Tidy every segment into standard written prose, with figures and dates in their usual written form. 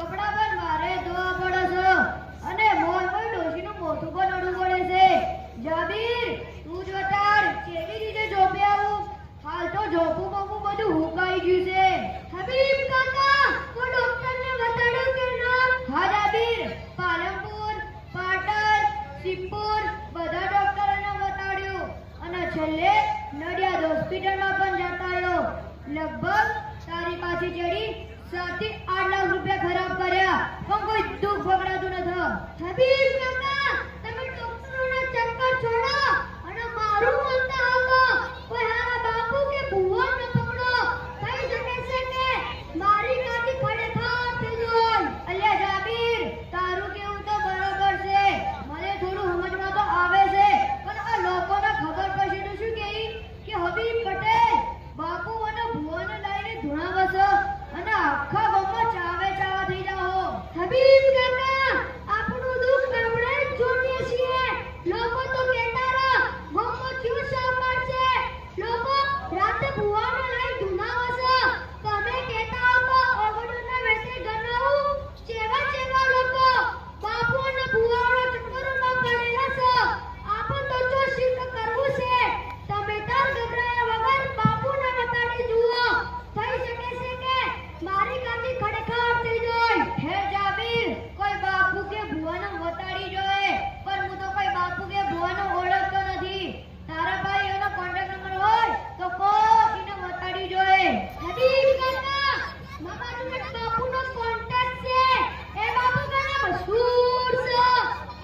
કપડા પણ મારે ધોવા પડે છે અને મોય ડોશીનું મોઢું પણ અડવું પડે છે. જાબીર તું જ બતાડ કેવી રીતે જોબે આવું? હાલ તો જોબું બોબું બધું હુકાઈ ગયું છે. હબીબ કાકા તો ડોક્ટરને બતાડ્યો કે ના? હા જાબીર, પાલનપુર, પાટણ, સિદ્ધપુર બધા ડોક્ટરોને બતાડ્યું અને છેલ્લે નડિયાદ હોસ્પિટલમાં પણ જતા રહ્યો. લગભગ તારી પાસે ચડી 7 થી 8 લાખ રૂપિયા ખરાબ કર્યા પણ કોઈ દુઃખ પકડાતું નથી. હબીબ કાકા તમે ડોક્ટરોના ચક્કર છોડો અને મારું મનતા આપો. કોઈ હારા બાપુ કે ભુવન ન પકડો. થઈ શકે છે કે મારી ગાદી ખડેખાર થઈ જાય. અલ્યા જાબીર, તારું કેવું તો બરાબર છે, મને થોડું સમજમાં તો આવે છે પણ આ લોકોને ખબર પડશે તો શું કહી કે હબીબ પટેલ બાપુ અને ભુવન લાઈને ધૂણાવે છે અને આખા ગામમાં ચાવે ચાવા થઈ જાઓ. હબીબ કાકા આપણું દુઃખ આપણે જ જોડીએ છીએ. લોકો તો કહેતા રહા ગામમાં ક્યું સાફ પાડશે. લોકો રાતે ભુવાને લઈ ધૂણાવે છે. તમે કહેતા હો તો અવળુના વેસે ગણાવું. જેવા જેવા લોકો બાપુ અને ભુવાના ચક્કરોમાં પડેલા છે. આપણ તો જો શિફ્ટ કરવું છે. તમે તાર ગભરાયા વગર બાપુને બતાડી જુઓ. થઈ શકે છે કે મારી ગાદી ખડેખાર થઈ જાય. હે જાબીર, કોઈ બાપુ કે ભુવાને બતાડી જોઈએ પણ હું તો કોઈ બાપુ કે ભુવાને ઓળખતો નથી. તારા ભાઈ એનો કોન્ટેક્ટ નંબર હોય તો કોઈને બતાડી જોઈએ. હબીબ કાકા મારા જોડે બાપુનો કોન્ટેક્ટ છે. એ બાપુ ઘણા મશહૂર છે.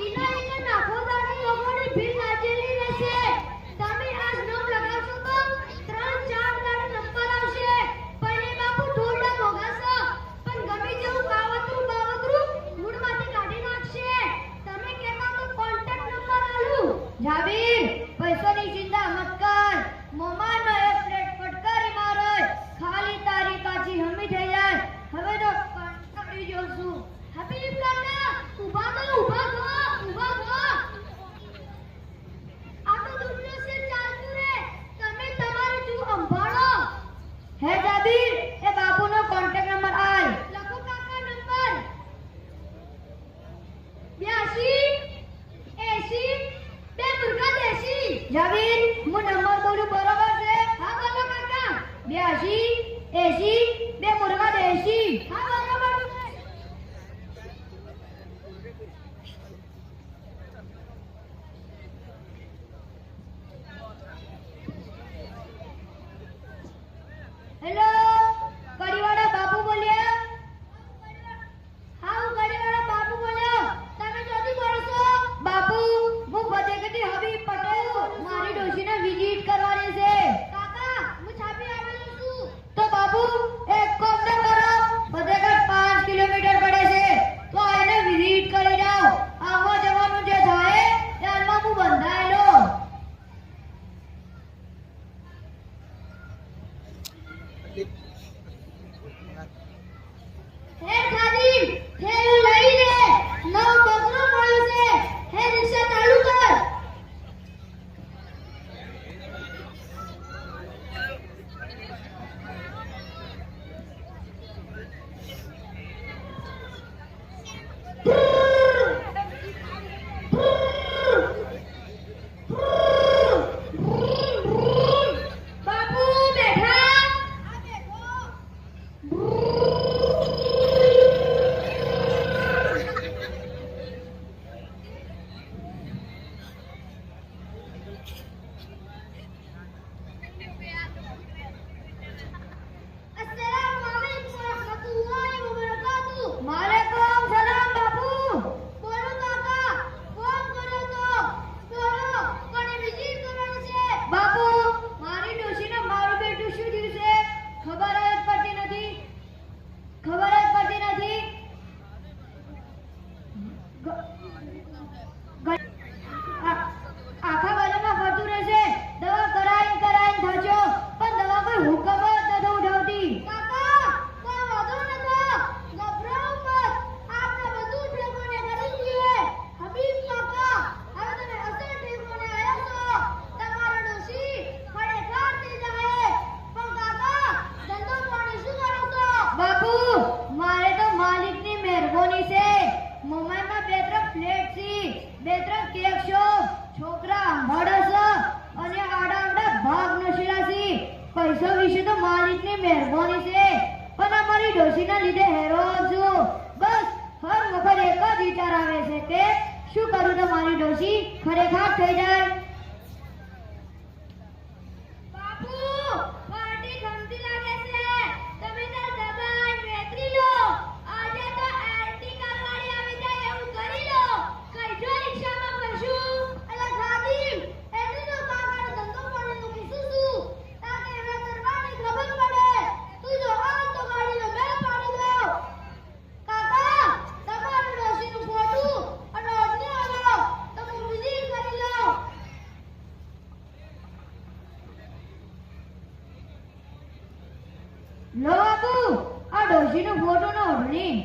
ઇના ઇના નાખોદાની લોકોની ભીડ લાગેલી રહેશે. તમે આજ નામ લગાવશો તો 3-4 દાડે નંબર આવશે. પણ એ બાપુ થોડા મોંઘા છે પણ ગમે જેવું કાવતરું બાવતરું મૂળમાંથી કાઢી નાખશે. તમે કહેતા તો કોન્ટેક્ટ નંબર આલું. ડોશીના લીધે હેરાન છું. બસ હર વખત એક જ વિચાર આવે છે કે શું કરું તો મારી ડોશી ખરેખર થઈ જાય. બાપુ પાર્ટી ગમતી લાગે છે. તમે તાર દબાણ વેતરી લો. આજે તો એર્ટિકા ગાડી આવી જાય એવું કરી લો. કઈજો રિક્ષામાં ફરશું. અલા ખાદીમ એટલું તો કાકાનો ધંધો પડે તો કીધું છું. તાકે એના દરબારની ખબર પડે. તું જો આ તો ગાડીનો મેળ પાડી દો. કાકા તમારું ડોશીનું ફોટું અને અડને આલો તમે વિધિ કરી લો. લો બાપુ આ ડોશીનો ફોટો નો ઓઢણી.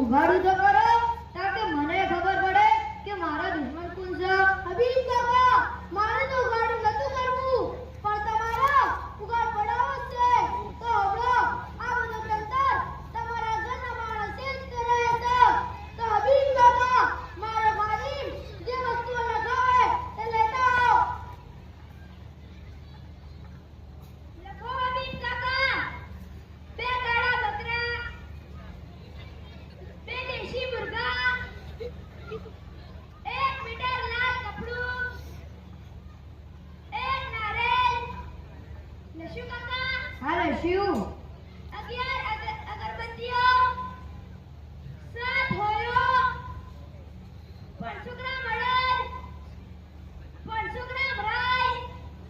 ઉઘાડું તો કરો તાકે મને ખબર પડે કે મારા દુશ્મન કોણ છે. હબીબ કાકા મારે તો ઉઘાડું નતું કરવું પણ તમારા ઉઘાડ પડાવો છે તો હબળો આ બધો તંતર તમારા ઘરના માણસે જ કરે છે. તો હબીબ કાકા મારા વાલીમ જે વસ્તુઓ લખાવે તે લેતા આવો. લખો હબીબ કાકા. બે કાળા બકરા, બે દેશી મુર્ગા, એક મીટર લાલ કપડું, એક નારેલ. લસ્યુ કાકા. હા લસ્યુ. 11 અગરબત્તીઓ, 7 હોયો, 500 ગ્રામ હળદર, 500 ગ્રામ રાઈ.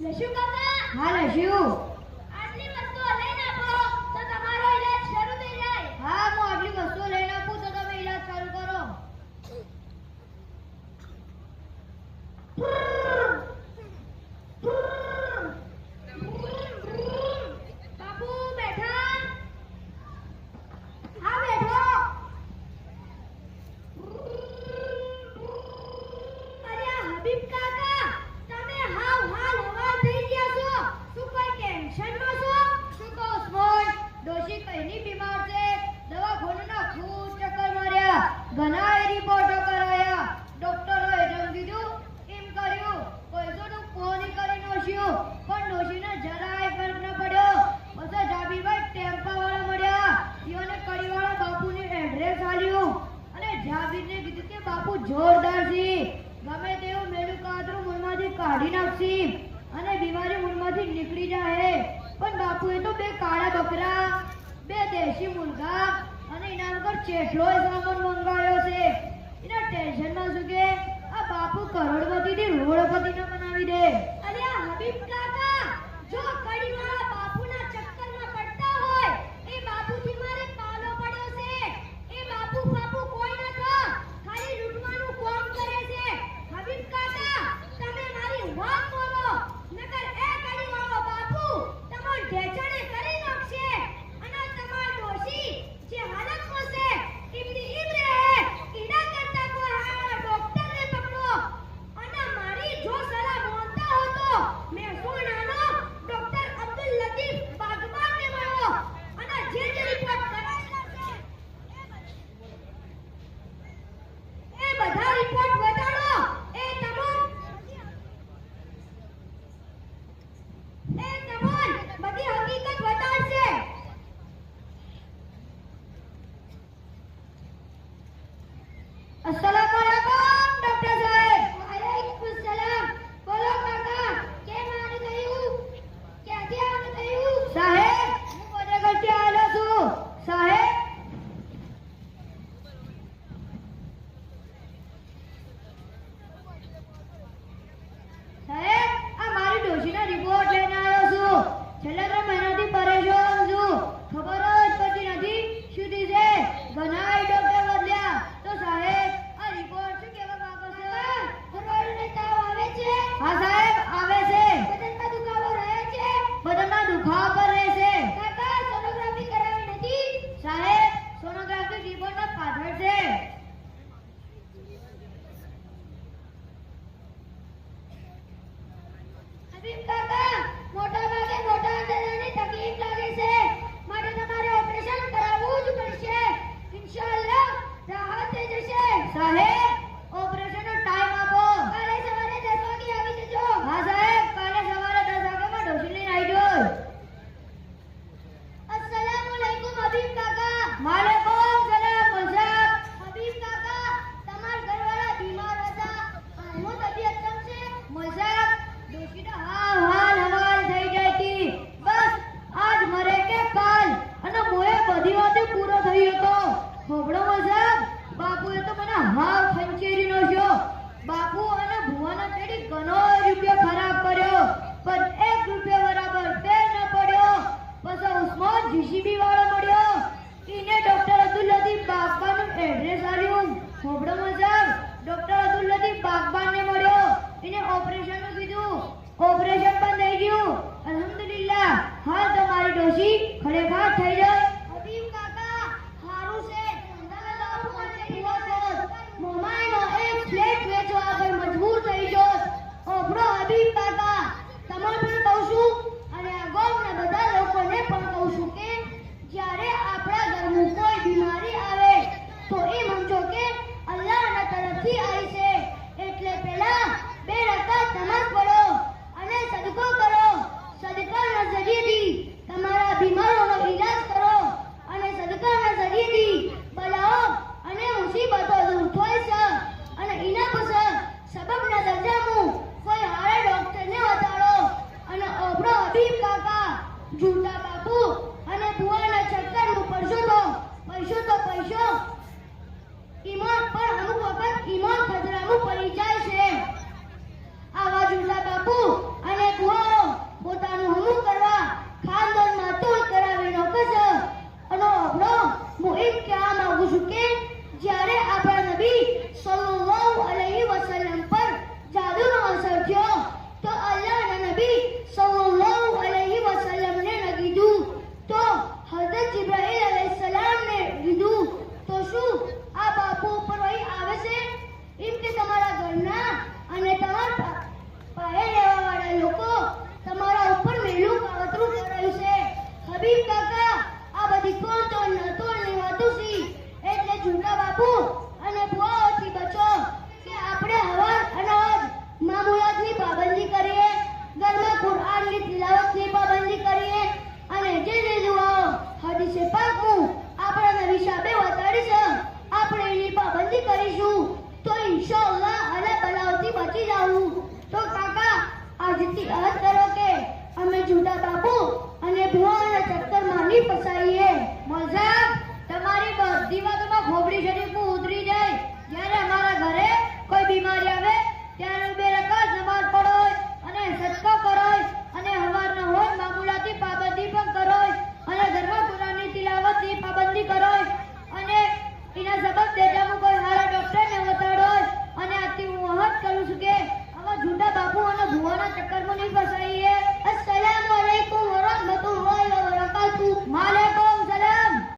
લસ્યુ કાકા. હા લસ્યુ. આટલી વસ્તુઓ લઈને આપો તો તમારો ઈલાજ શરૂ થઈ જાય. હા હું આટલી વસ્તુઓ લઈને આપું તો તમે ઈલાજ ચાલુ કરો. બાપુ બેઠા. હા બેઠો. અરે હબીબ કાકા તમે હાવ હાલ હવા થઈ ગયા છો. શું કોઈ ટેન્શનમાં છો? શું કહો સ્મોલ ડોશી કઈની બીમાર છે. દવાખાનાના ખૂબ ચક્કર માર્યા, ઘણા રિપોર્ટો કરાયા. ડોક્ટરોએ જેમ કીધું એમ કર્યું. પૈસોનું કોની કરી નોશ્યું પણ ડોશીને જરાય ફરક ન પડ્યો. પછી જાબીભાઈ ટેમ્પાવાળા મળ્યા. ઈઓને કડીવાળા બાપુની એડ્રેસ આલ્યું અને જાબીરને કીધું કે બાપુ જોરદાર છે, ગમે તેવું મેલું કાતરું મૂળમાંથી કાઢી નાખશી અને બીમારી મૂળમાંથી નીકળી જાય. પણ બાપુએ તો 2 કાળા બકરા, 2 દેશી મુર્ગા અને એના વગર ચેટલોય સામાન મંગાવ્યો છે. એના ટેન્શનમાં શું કે આ બાપુ કરોડપતિથી રોડપતિ ન બનાવી દે. અરે હબીબ કાકા જો કડીવાળા બાપુના ચક્કરમાં પડતા હોય એ બાપુથી મારે પાલો પડ્યો છે. એ બાપુ કોઈ નથી, ખાલી લૂંટવાનું કામ કરે છે. હબીબ કાકા તમે મારી વાત બોલો નકર એ કડીવાળો બાપુ તમાર ઢેચણે કરી નાખશે અને તમાર ડોશી જે હાલતમાં છે એમની એમ રહે. એના કરતા કોઈ હારા ડોક્ટરને પકડો અને મારી જો સલાહ માનતા હો તો મેં સોનાનો ડોક્ટર અબ્દુલ अस्सलामुअलैकुम डॉक्टर साहेब. વાલેકુમ સલામ. બોલો કાકા, કેમ આવું થયું? ક્યાંથી આવું થયું? સાહેબ, હું વડનગરથી આવેલો છું. સાહેબ, સાહેબ, આ મારી ડોશીનો રિપોર્ટ લઈને આવ્યો છું. છેલ્લા 3 મહિનાથી પરેશાન છું. ખબર જ પડતી નથી શું થયું છે. ઘણાય ડોક્ટર બદલ્યા. તો સાહેબ, આ રિપોર્ટ શું કહેવા માંગો છો? હરોળને તાવ આવે છે? હા સાહેબ, આવે છે. બદનમાં દુખાવો રહે છે? બદનમાં દુખાવા પર રહેશે. કાકા, સોનોગ્રાફી કરાવી નથી? સાહેબ, સોનોગ્રાફી રિપોર્ટમાં પાછળ છે. હબીબ કાકા, મોટા ભાગે મોટા આંતરડાની તકલીફ લાગે છે, માટે તમારે ઓપરેશન કરાવવું જ પડશે. ઇન્શાઅલ્લાહ રાહત થઈ જશે. સાહેબ, ઓપરેશનનો ટાઈમ આપો. કાલે સવારે 10 વાગે આવી જજો. હા સાહેબ, કાલે સવારે 10 વાગ્યામાં ડોશી લઈને આવી જજો. અસ્સલામુઅલૈકુમ હબીબ કાકા. વાલેકુમ સલામ મુસાબ. હબીબ કાકા, તમારા ઘરવાળા બીમાર હતા, હું તબિયત કેમ છે? મુસાબ, ડોશીનો હાલ હવાલ થઈ ગઈ હતી. બસ આજ મરે કે કાલ. અને મોએ બધી વાતે પૂરો થઈ હતો. હોબળો મુસાબ, બાપુએ તો મને હાવ ખંચેરી નાખ્યો. બાપુ અને ભુવાના છેડી ઘણો રૂપિયો ખરાબ કર્યો, પણ 1 રૂપિયો બરાબર ફેર ન પડ્યો. પછી ઉસ્માન જીસીબી વાળો મળ્યો. એને ડોક્ટર અબ્દુલ લતીફ બાગબાનનું એડ્રેસ આપ્યું. હોબળો મુસાબ, ડોક્ટર અબ્દુલ લતીફ બાગબાનને મળ્યો. એને ઓપરેશનનું કીધું. ઓપરેશન પણ થઈ ગયું. અલ્હમ્દુલિલ્લાહ, હાલ તો મારી ડોશી ખરેખર થઈ જાય. હબીબ કાકા, હારું છે. તમે બાપુ માટે દીવો છો. મોમાઈનો એક ફ્લેટ વેચવા પર મજબૂર થઈ જોત. ઓભળો હબીબ કાકા, તમને પણ કહું છું અને આ ગામના બધા લોકોને પણ કહું છું કે જ્યારે આપણા ઘરમાં કોઈ બીમારી આવે તો એ સમજો કે અલ્લાહના તરફથી આવી છે. એટલે પહેલા 2 રકાત નમાઝ પઢો અને સદકો કરો. સદકાના ઝરીએથી તમારા બીમારોનો ઈલાજ કરો અને સદકાના ઝરીએથી બલાઓ અને મુસીબતો દૂર થાય છે. અને એના પછી સબબના દરજામાં કોઈ હારા ડોક્ટરને બતાડો. અને ઓબળો હબીબ કાકા, જૂઠા બાપુ અને બુવાના ચક્કરમાં પૈસો તો પૈસો ઈમાન પણ અમુક વખત ઈમાન ખતરામાં પડી જાય છે. આવા જૂઠા બાપુ અને બુવાઓ પોતાનું હમું કરવા ખાનદાનમાં તોડ કરાવી નોખે છે. અને ઓબળો હું એમ કહેવા માંગુ છું કે જ્યારે આપણા નબી સલ્લલ્લાહુ અલૈહિ વસલ્લમ પર જાદુનો અસર થયો તો અલ્લાહના નબી સલ્લલ્લાહુ અલૈહિ વસલ્લમને ન કીધું તો હઝરત જિબ્રાઈલ અલૈહિસ્સલામને કીધું. તો શું આ બાપુ ઉપર વહી આવે છે? એમ કે તમારા ઘરના અને તમારા પાસે રહેવાવાળા લોકો તમારા ઉપર મેલું કાવતરું કરાયું છે. હબીબ કાકા, આ બધી કોણ વાતો છે. એટલે જૂઠા બાપુ અને બુઆઓથી બચો કે આપણે હવાર અનાજ મામૂલાતની પાબંદી કરીએ, ઘરમાં કુરઆનની તિલાવતની પાબંદી કરીએ અને જે દુઆઓ હદીસે પાકું આપણા નબી સાહેબે બતાડી છે આપણે એની પાબંદી કરીશું તો ઇન્શાઅલ્લાહ અલ્લાહ બલાઓથી બચી જાવું. તો કાકા આજથી અહદ કરો કે